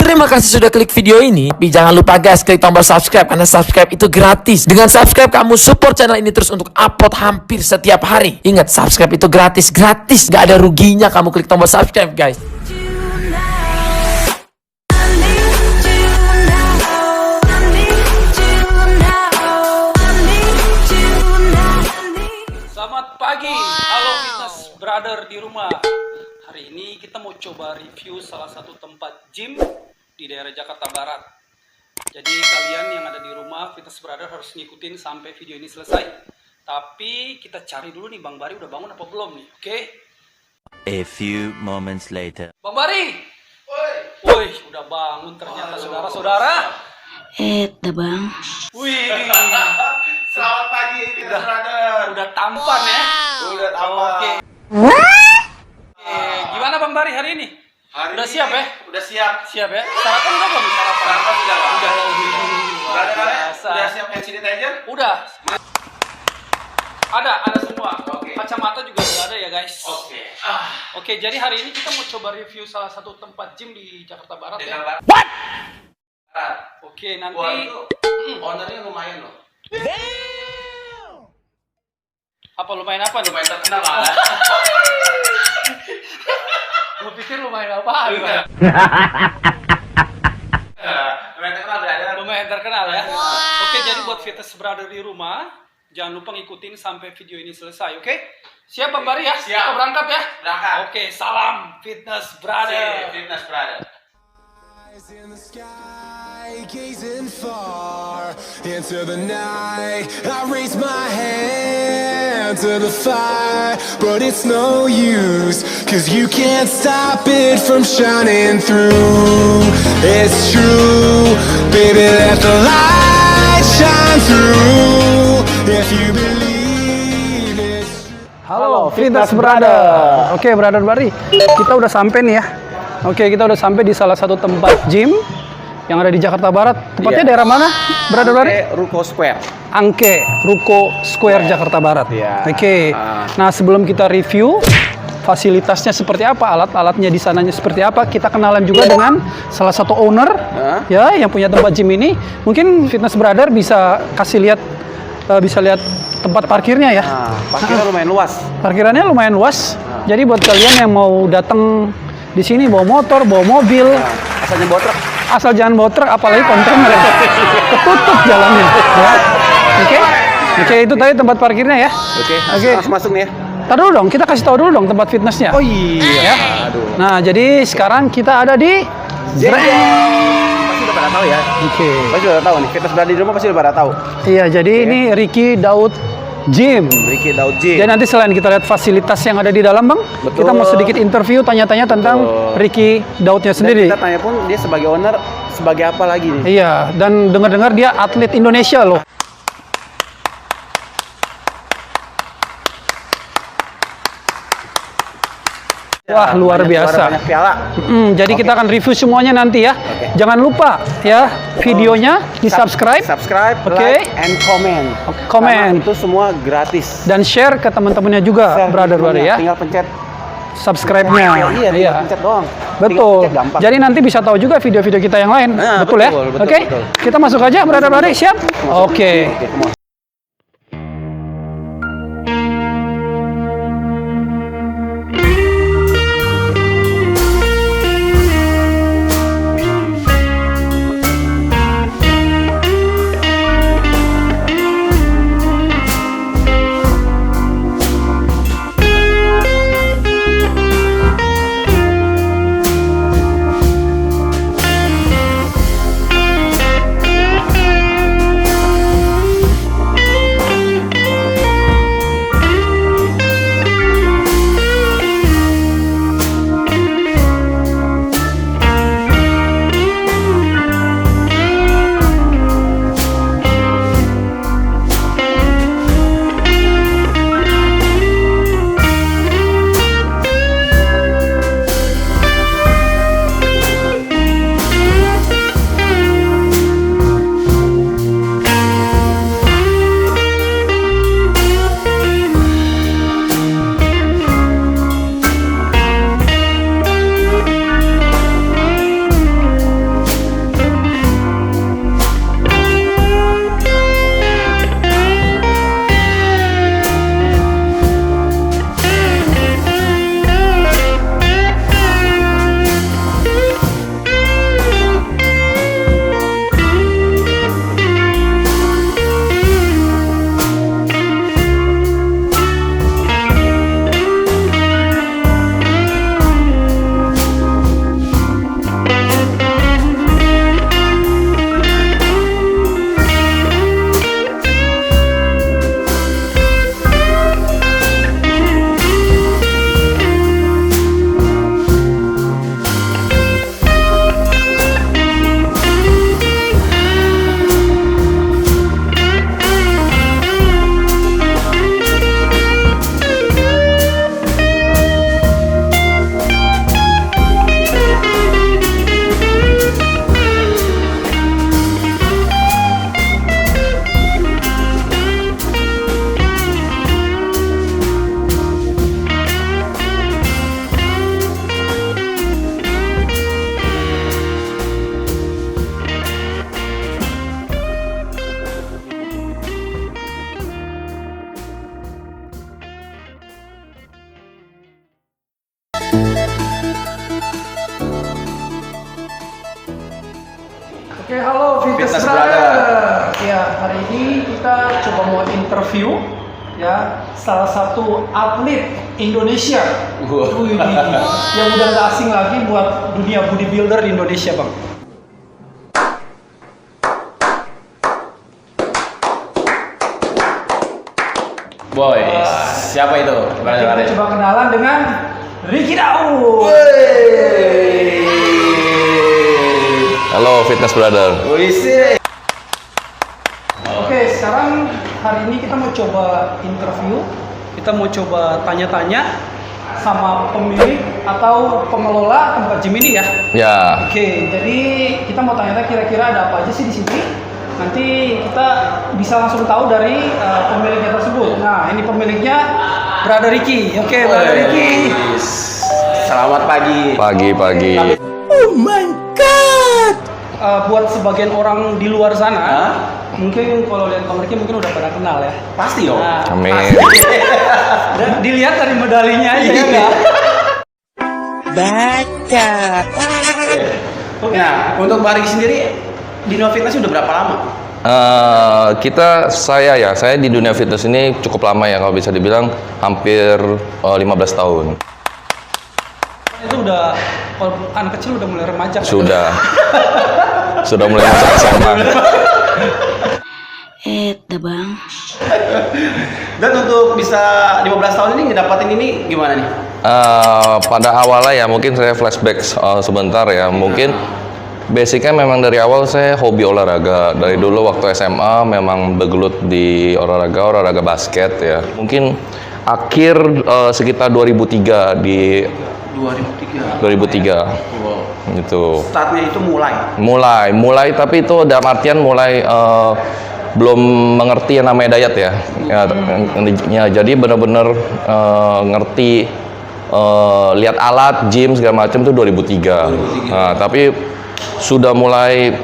Terima kasih sudah klik video ini. Tapi jangan lupa guys, klik tombol subscribe karena subscribe itu gratis. Dengan subscribe kamu support channel ini terus untuk upload hampir setiap hari. Ingat, subscribe itu gratis, gak ada ruginya kamu klik tombol subscribe guys. Selamat pagi, halo fitness brother di rumah. Hari ini kita mau coba review salah satu tempat gym di daerah Jakarta Barat. Jadi kalian yang ada di rumah fitness brother harus ngikutin sampai video ini selesai. Tapi kita cari dulu nih Bang Bari udah bangun apa belum nih, oke? A few moments later. Bang Bari! Woi, udah bangun ternyata saudara-saudara. Dah bang. Wih, Selamat pagi, fitness brother. udah tampan ya. Udah tampan. Oke. Gimana Bang Bari hari ini? Hari Udah ini siap ya? Udah siap. Siap ya? Sarapan udah belum? Sarapan sudah, Bang. Udah. Brother, Biasa. udah siap hand sanitizer? Udah. Ada semua. Oke. Kacamata juga udah ada ya guys. Oke. Oke, jadi hari ini kita mau coba review salah satu tempat gym di Jakarta Barat ya. What? Oke, nanti Wah, itu ownernya lumayan loh. apa lumayan apa nih? Lumayan terkenal lah. Gue pikir lumayan apa? Lumayan terkenal brother. Lumayan terkenal ya. Oke, jadi buat fitness brother di rumah, jangan lupa ngikutin sampai video ini selesai, oke? Siap Bang Bari ya? Siap. Kita berangkat ya? Berangkat. Oke, salam fitness brother. Fitness brother. Eyes in the sky, gazing far into the night. I raise my hand to the fire, but it's no use, 'cause you can't stop it from shining through. It's true, baby, let the light shine through. If you believe it's true. Halo, fitness brother. Oke, brother Bari, kita udah sampai nih ya. Oke, kita udah sampai di salah satu tempat gym yang ada di Jakarta Barat. Tempatnya Iya. daerah mana, brother Bari? Ruko Square. Angke, Ruko Square, Jakarta Barat. Iya. Oke. Nah, sebelum kita review fasilitasnya seperti apa, alat-alatnya di sananya seperti apa, kita kenalan juga dengan salah satu owner ya yang punya tempat gym ini. Mungkin fitness brother bisa kasih lihat tempat parkirnya ya. Parkirnya lumayan luas. Parkirannya lumayan luas. Jadi buat kalian yang mau datang di sini bawa motor, bawa mobil, Asalnya bawa truk. asal jangan bawa truk, apalagi kontainer, ketutup jalannya. Ya. Oke, itu tadi tempat parkirnya ya. Oke. Langsung masuk nih ya. Tar dulu dong, kita kasih tahu dulu dong tempat fitnessnya. Oh iya. Ya. Aduh. Nah, jadi sekarang kita ada di Pasti udah pada tahu ya. Oke. Pasti udah tahu nih. Fitness brother di rumah pasti udah pada tahu. Iya, jadi ini Ricky Daud Gym. Ricky Daud Gym. Jadi nanti selain kita lihat fasilitas yang ada di dalam, Bang, Betul. kita mau sedikit interview, tanya-tanya tentang Ricky Daudnya Dan sendiri. kita tanya pun dia sebagai owner sebagai apa lagi nih? Iya, dan dengar-dengar dia atlet Indonesia loh. Wah, luar biasa. Banyak piala. Jadi kita akan review semuanya nanti ya. Oke. Jangan lupa ya, videonya di-subscribe. Subscribe, Oke. like, and comment. Comment. Karena itu semua gratis. Dan share ke teman-temannya juga, Share brother videonya, ya. Tinggal pencet. Subscribe-nya. Iya, tinggal pencet doang. Betul. Tinggal pencet, gampang. Jadi nanti bisa tahu juga video-video kita yang lain. Nah, betul ya? betul, Oke. betul. Kita masuk aja, brother Bari. Siap? Oke. Oke, come on. Oke, halo Fitness Brother. Ya, hari ini kita coba mau interview ya salah satu atlet Indonesia. Wih, yang udah gak asing lagi buat dunia bodybuilder di Indonesia, Bang. Boy, siapa itu? Kita coba kenalan dengan Ricky Daud. Halo Fitness Brother. Oke, sekarang hari ini kita mau coba interview. Kita mau coba tanya-tanya sama pemilik atau pengelola tempat gym ini ya. Ya, Oke, jadi kita mau tanya kira-kira ada apa aja sih di sini. Nanti kita bisa langsung tahu dari pemiliknya tersebut. Nah, ini pemiliknya Brother Ricky. Oke, Brother Ricky. Selamat pagi. pagi-pagi. Buat sebagian orang di luar sana, mungkin kalau lihat Bang Ricky mungkin udah pada kenal ya. Pasti dong. Nah, Amin. dan dilihat dari medalinya aja ya enggak? Nah, untuk Pak Riki sendiri di Nova Fitness udah berapa lama? Saya di dunia fitness ini cukup lama ya, kalau bisa dibilang hampir 15 tahun. Itu udah kalau anak kecil udah mulai remaja. Sudah mulai masuk SMA. Dah bang. Dan untuk bisa 15 tahun ini ngedapatin ini gimana nih? Pada awalnya ya mungkin saya flashback sebentar ya. Mungkin basicnya memang dari awal saya hobi olahraga. Dari dulu waktu SMA memang bergelut di olahraga basket ya. Mungkin akhir sekitar 2003 di 2003 Wow. gitu. Startnya itu Mulai tapi itu dalam artian mulai belum mengerti yang namanya diet ya. Jadi benar-benar ngerti lihat alat gym segala macam itu 2003. Nah, tapi sudah mulai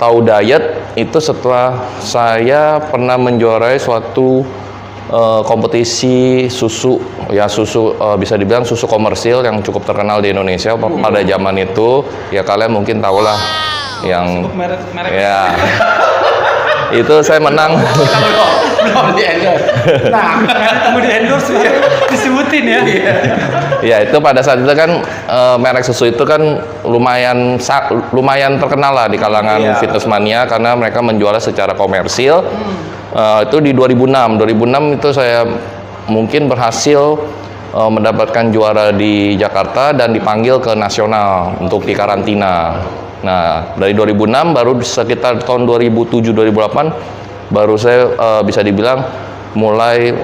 tahu diet itu setelah saya pernah menjuarai suatu kompetisi susu bisa dibilang susu komersil yang cukup terkenal di Indonesia pada zaman itu. Ya kalian mungkin tahulah yang Merek. ya itu saya menang. belum di endorse. Nah, kamu di endorse disebutin ya. Ya itu pada saat itu kan merek susu itu kan lumayan terkenal lah di kalangan fitness mania karena mereka menjualnya secara komersil. Itu di 2006 itu saya mungkin berhasil mendapatkan juara di Jakarta dan dipanggil ke nasional untuk dikarantina. Nah, dari 2006 baru sekitar tahun 2007-2008 baru saya bisa dibilang mulai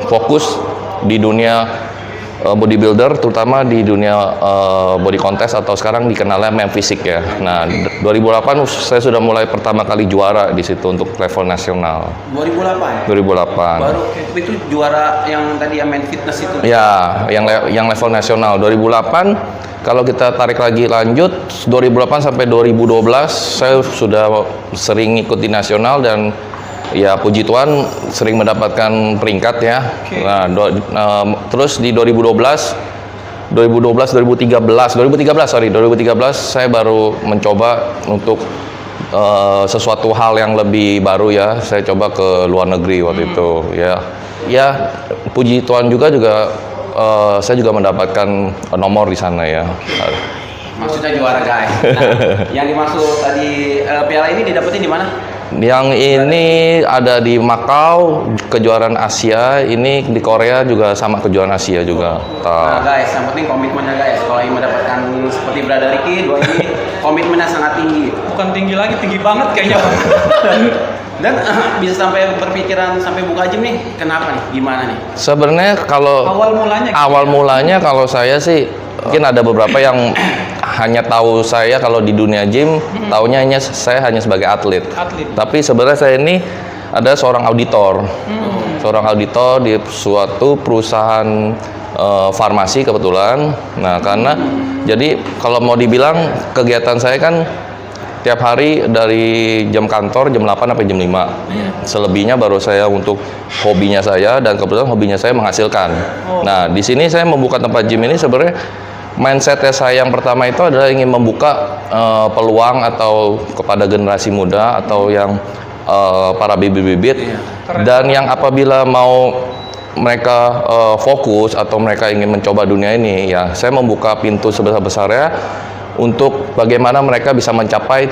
fokus di dunia bodybuilder, terutama di dunia body contest atau sekarang dikenalnya men fisik ya. Nah, 2008 saya sudah mulai pertama kali juara di situ untuk level nasional. 2008. 2008. Baru itu juara yang tadi yang main fitness itu. Ya, yang level nasional 2008. Kalau kita tarik lagi lanjut 2008 sampai 2012 saya sudah sering ikut di nasional dan ya puji Tuhan sering mendapatkan peringkat ya. Terus di 2013 saya baru mencoba untuk sesuatu hal yang lebih baru ya. Saya coba ke luar negeri waktu itu ya. Ya puji Tuhan juga saya juga mendapatkan nomor di sana ya. Maksudnya juara guys. Nah, yang dimaksud tadi piala ini didapetin di mana? Yang ini ada di Makau, kejuaraan Asia. Ini di Korea juga sama kejuaraan Asia juga. Nah guys, yang penting komitmennya guys. Kalau ingin mendapatkan seperti Brother Ricky, dua ini komitmennya sangat tinggi. Bukan tinggi lagi, tinggi banget kayaknya. Dan bisa sampai berpikiran sampai buka gym nih, kenapa nih? Gimana nih? Sebenarnya kalau Awal mulanya kalau saya sih mungkin ada beberapa yang hanya tahu saya kalau di dunia gym, taunya saya hanya sebagai atlet. Tapi sebenarnya saya ini ada seorang auditor. Seorang auditor di suatu perusahaan farmasi kebetulan. Nah, karena jadi kalau mau dibilang kegiatan saya kan tiap hari dari jam kantor jam 8 sampai jam 5. Selebihnya baru saya untuk hobinya saya dan kebetulan hobinya saya menghasilkan. Nah, di sini saya membuka tempat gym ini sebenarnya mindset saya yang pertama itu adalah ingin membuka peluang atau kepada generasi muda atau yang para bibit-bibit dan yang apabila mau mereka fokus atau mereka ingin mencoba dunia ini, ya saya membuka pintu sebesar-besarnya untuk bagaimana mereka bisa mencapai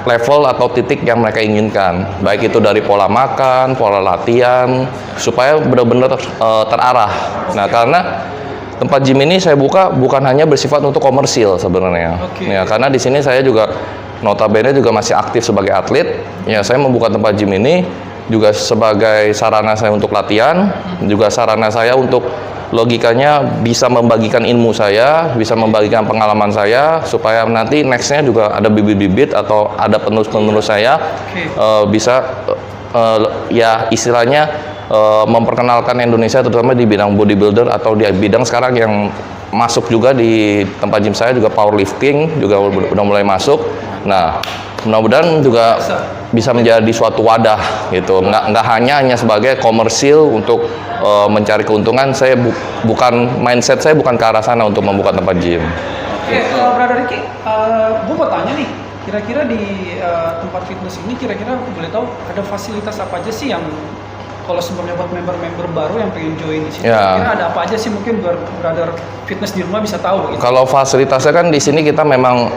level atau titik yang mereka inginkan, baik itu dari pola makan, pola latihan, supaya benar-benar terarah. Nah, karena tempat gym ini saya buka bukan hanya bersifat untuk komersil sebenarnya, ya karena di sini saya juga notabene juga masih aktif sebagai atlet. Ya, saya membuka tempat gym ini juga sebagai sarana saya untuk latihan, juga sarana saya untuk logikanya bisa membagikan ilmu saya, bisa membagikan pengalaman saya, supaya nanti nextnya juga ada bibit-bibit atau ada penerus-penerus saya bisa ya istilahnya memperkenalkan Indonesia terutama di bidang bodybuilder atau di bidang sekarang yang masuk juga di tempat gym saya juga powerlifting juga udah mulai masuk. Nah, mudah-mudahan juga bisa menjadi suatu wadah gitu, nggak hanya sebagai komersil untuk mencari keuntungan. Saya bukan mindset saya bukan ke arah sana untuk membuka tempat gym. Oke, Brother Ricky, gue mau tanya nih, kira-kira di tempat fitness ini kira-kira aku boleh tahu ada fasilitas apa aja sih yang kalau sebelumnya buat member-member baru yang pengen join di sini, kira-kira ada apa aja sih mungkin biar Brother Fitness di rumah bisa tahu gitu. Kalau fasilitasnya kan di sini kita memang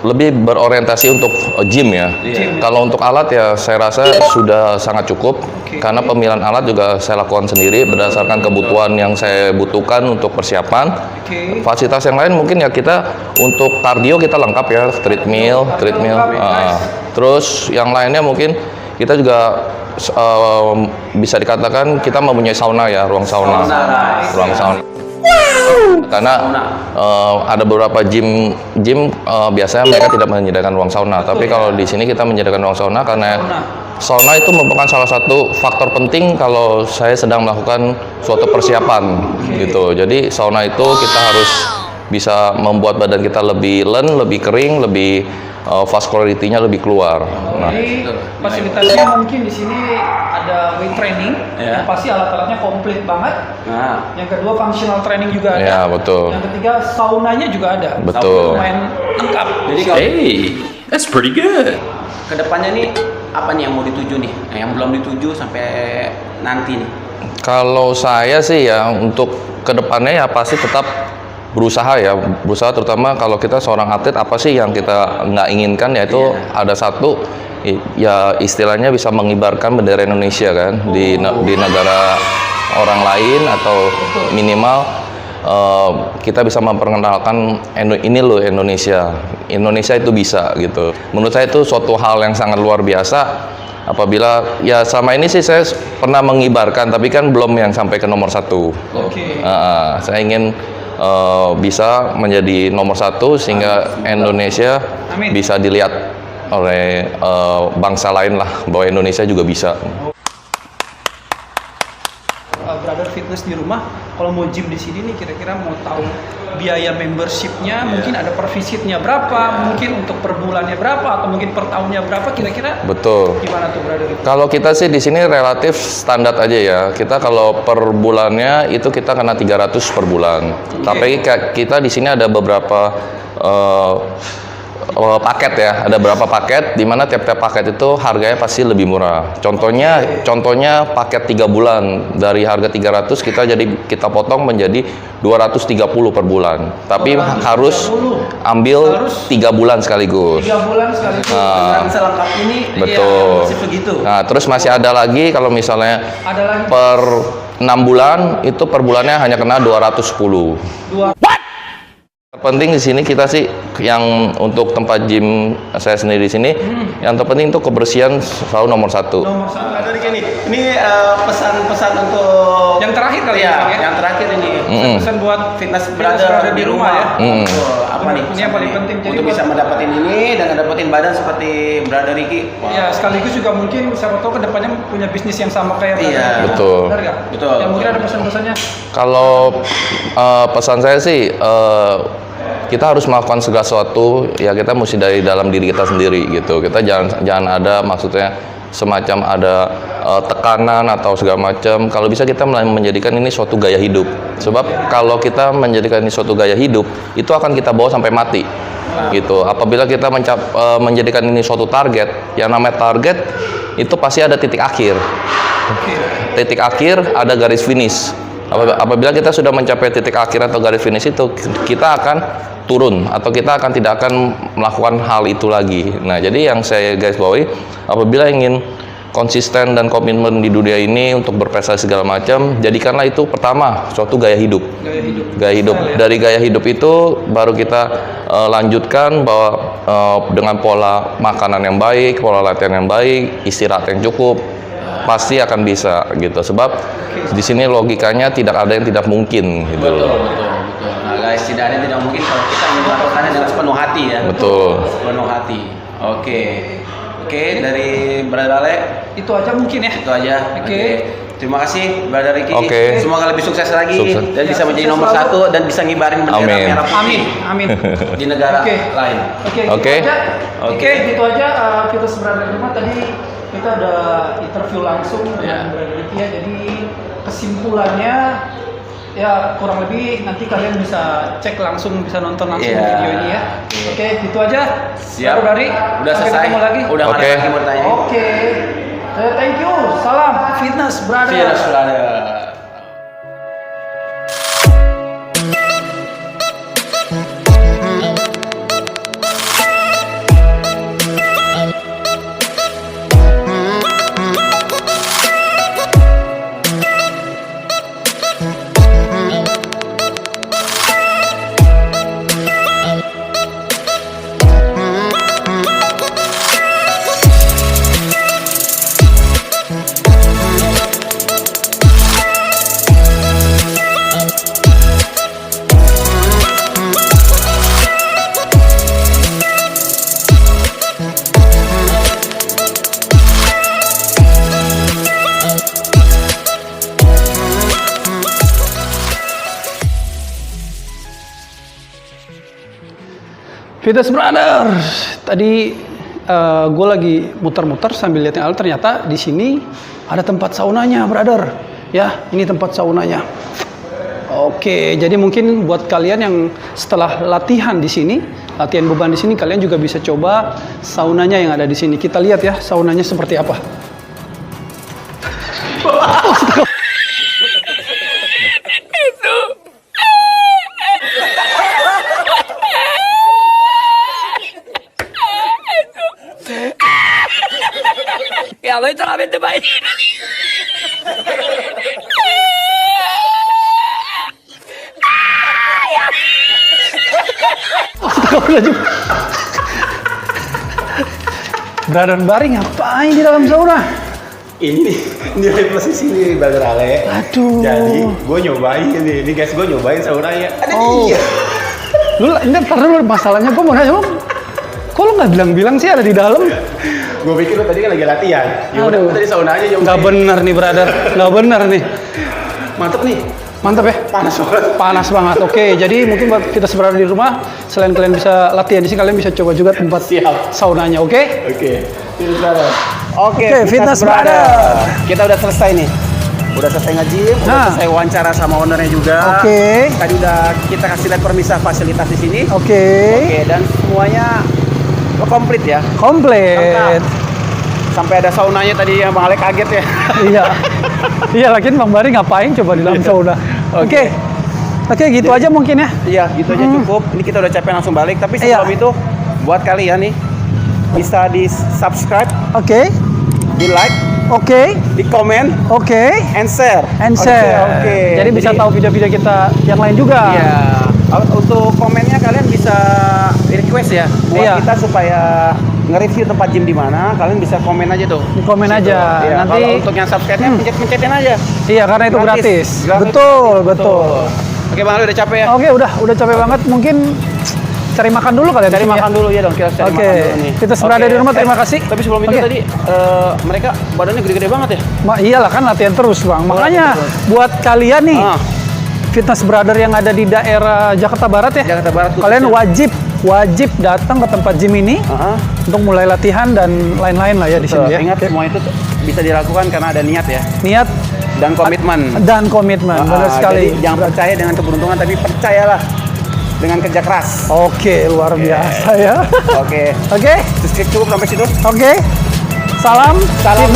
lebih berorientasi untuk gym ya. Kalau untuk alat ya saya rasa sudah sangat cukup karena pemilihan alat juga saya lakukan sendiri berdasarkan kebutuhan yang saya butuhkan untuk persiapan. Fasilitas yang lain mungkin ya kita untuk kardio kita lengkap ya, treadmill. Terus yang lainnya mungkin kita juga bisa dikatakan kita mempunyai sauna ya, ruang sauna. Karena ada beberapa gym biasanya mereka tidak menyediakan ruang sauna, tapi kalau di sini kita menyediakan ruang sauna karena sauna itu merupakan salah satu faktor penting kalau saya sedang melakukan suatu persiapan gitu. Jadi sauna itu kita harus bisa membuat badan kita lebih lebih kering, lebih vascularity-nya lebih keluar. Nah, jadi fasilitasnya mungkin di sini ada weight training, yang pasti alat-alatnya komplit banget. Yang kedua functional training juga ada. Ya, betul. Yang ketiga saunanya juga ada. Betul. Lumayan lengkap. Jadi kalau That's pretty good. kedepannya nih apa nih yang mau dituju nih, yang belum dituju sampai nanti nih? kalau saya sih ya untuk kedepannya ya pasti tetap berusaha terutama kalau kita seorang atlet apa sih yang kita nggak inginkan, yaitu ada satu ya istilahnya bisa mengibarkan bendera Indonesia kan di negara orang lain, atau minimal kita bisa memperkenalkan ini loh Indonesia itu bisa gitu. Menurut saya itu suatu hal yang sangat luar biasa apabila ya selama ini sih saya pernah mengibarkan tapi kan belum yang sampai ke nomor 1. Saya ingin bisa menjadi nomor 1 sehingga Indonesia bisa dilihat oleh bangsa lain lah bahwa Indonesia juga bisa. Brother Fitness di rumah, kalau mau gym di sini nih kira-kira mau tahu biaya membershipnya, mungkin ada per visitnya berapa, mungkin untuk per bulannya berapa, atau mungkin per tahunnya berapa, kira-kira Betul. gimana tuh Brother? Kalau kita sih di sini relatif standar aja ya. Kita kalau per bulannya itu kita kena 300 per bulan. Tapi kita di sini ada beberapa paket ya. Ada beberapa paket di mana tiap-tiap paket itu harganya pasti lebih murah. Contohnya paket 3 bulan dari harga 300 kita potong menjadi 230 per bulan. Tapi harus ambil 3 bulan sekaligus. 3 bulan sekaligus. Dengan selengkap ini Betul. ya, masih begitu. Nah, terus masih ada lagi kalau misalnya Ada lagi per 6 bulan itu per bulannya hanya kena 210. Terpenting di sini kita sih yang untuk tempat gym saya sendiri di sini yang terpenting itu kebersihan selalu nomor 1. Dari gini, ini pesan-pesan untuk yang terakhir kali ya, ya. yang terakhir ini Pesan buat fitness brother brother di rumah ya. Apa nih? Ini yang paling penting. Jadi Untuk bisa mendapatkan ini dan dapetin badan seperti Brother Ricky. Ya, sekaligus juga mungkin siapa tahu kedepannya punya bisnis yang sama kayak Brother Iya. Ricky. Betul. Benar nggak? Betul. Ya mungkin ada pesan-pesannya. Kalau pesan saya sih kita harus melakukan segala sesuatu ya kita mesti dari dalam diri kita sendiri gitu. Kita jangan ada maksudnya semacam ada tekanan atau segala macam. Kalau bisa kita menjadikan ini suatu gaya hidup. Sebab kalau kita menjadikan ini suatu gaya hidup, itu akan kita bawa sampai mati. Gitu. Apabila kita menjadikan ini suatu target, yang namanya target itu pasti ada titik akhir. Titik akhir ada garis finish. Apabila kita sudah mencapai titik akhir atau garis finish itu, kita akan turun atau kita tidak akan melakukan hal itu lagi. Nah, jadi yang saya garis bawahi, apabila ingin konsisten dan komitmen di dunia ini untuk berprestasi segala macam, jadikanlah itu pertama suatu gaya hidup. Gaya hidup. Dari gaya hidup itu baru kita lanjutkan bahwa dengan pola makanan yang baik, pola latihan yang baik, istirahat yang cukup, pasti akan bisa gitu. Sebab di sini logikanya tidak ada yang tidak mungkin gitu. Betul. Nah guys, tidak ada yang tidak mungkin kalau kita ingin melakukannya dengan sepenuh hati ya. Betul. Sepenuh hati. Oke, dari Brother Ale Itu aja mungkin ya. itu aja. Oke. Terima kasih Brother Ricky. Oke. Semoga lebih sukses lagi Sukses. dan bisa menjadi Sukses nomor selalu. 1 dan bisa ngibarin bendera Amin. merah putih Amin. di negara Oke. lain. Oke. Oke. Gitu aja. Oke. Oke, gitu aja. Kita sebenarnya rumah tadi kita ada interview langsung dengan Brother Ricky ya. Jadi kesimpulannya ya kurang lebih nanti kalian bisa cek langsung, bisa nonton langsung Iya. video ini ya. Oke, gitu aja. Siap. Baru dari Udah sampai selesai. ketemu lagi. Udah nggak Oke. ada lagi mau tanya. Oke. Thank you. Salam fitness brother. Cheers, brother. Fitness Brother, tadi gue lagi muter-muter sambil liatin alat, ternyata di sini ada tempat saunanya, brother. Ya, ini tempat saunanya. Oke, jadi mungkin buat kalian yang setelah latihan di sini, latihan beban di sini, kalian juga bisa coba saunanya yang ada di sini. Kita lihat ya, saunanya seperti apa. Ya lo itu ngapain tuh baik? Brother Bari ngapain di dalam sauna? Ini nih nilai plus di sini Brother Ale. Aduh. Jadi gue nyobain ini guys, gue nyobain saunanya. Ada Oh. dia. Lu ini ntar dulu, masalahnya gue mau nanya lu, kok lu nggak bilang-bilang sih ada di dalam? Gue pikir lu tadi kan lagi latihan. Ya udah, Aduh. gue tadi sauna aja nyobain. Nggak bener nih brother, nggak bener nih. Mantep nih. Mantap ya? Panas banget. Panas banget. Oke, jadi mungkin buat kita seberada di rumah, selain kalian bisa latihan di sini, kalian bisa coba juga tempat Siap. saunanya. Oke? Oke. Fitness Brother. Oke, Fitness Brother. Kita udah selesai nih. Udah selesai nge-gym, udah Nah. selesai wawancara sama ownernya juga. Oke. Tadi udah kita kasih lihat permisah fasilitas di sini. Oke. Oke, dan semuanya komplit ya. Komplit. Sampai ada saunanya tadi yang Bang Ale kaget ya. Iya. Iya, lagian Bang Bari ngapain coba di dalam sauna? Oke. Oke, gitu aja mungkin ya. Iya, gitu aja cukup. Ini kita udah capek langsung balik. Tapi Iya. sebelum itu, buat kalian nih, bisa di subscribe, Oke. di like, Oke. di komen, Oke. and share. And share. Oke. Jadi bisa tahu video-video kita yang lain juga. Iya. Untuk komennya kalian bisa request ya buat Iya. kita supaya nge-review tempat gym di mana. Kalian bisa komen aja tuh. Di komen Situ. aja. Iya, Nanti kalau untuk yang subscribe-nya pencet-pencetin aja. iya, karena itu gratis. Gratis. Betul. Oke, Bang Ale udah capek ya? Oke, udah capek banget. Mungkin cari makan dulu kalian. Cari di sini makan ya. dulu ya dong, kita harus cari Oke. makan dulu nih. Kita seberada di rumah, terima kasih. Tapi sebelum itu Oke. tadi mereka badannya gede-gede banget ya? Iyalah kan latihan terus bang. Makanya terus. buat kalian nih Ah. Fitness Brother yang ada di daerah Jakarta Barat ya. Jakarta Barat. Kalian wajib datang ke tempat gym ini untuk mulai latihan dan lain-lain lah ya di sini ya. Ingat semua itu bisa dilakukan karena ada niat ya. Niat Dan komitmen. Benar sekali. Jadi jangan percaya dengan keberuntungan, tapi percayalah dengan kerja keras. Oke, luar biasa ya. Oke. Oke. Cukup sampai situ. Oke. Salam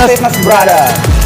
Fitness Brother.